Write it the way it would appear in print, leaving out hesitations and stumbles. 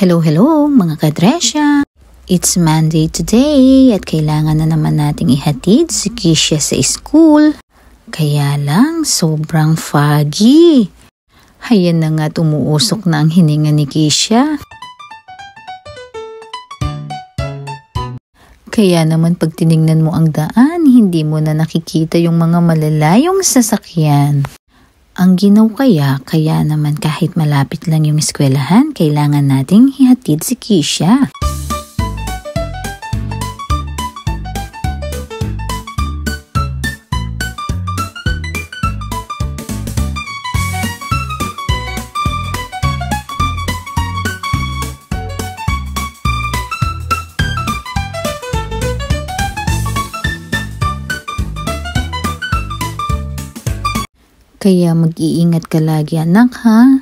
Hello mga kadresya! It's Monday today at kailangan na naman nating ihatid si Kisha sa school. Kaya lang, sobrang foggy. Hayan na nga, umuusok na ang hininga ni Kisha. Kaya naman pag tinignan mo ang daan, hindi mo na nakikita yung mga malalayong sasakyan. Ang ginaw kaya naman kahit malapit lang yung eskwelahan, kailangan nating ihatid si Kisha. Kaya mag-iingat ka lagi, anak, ha?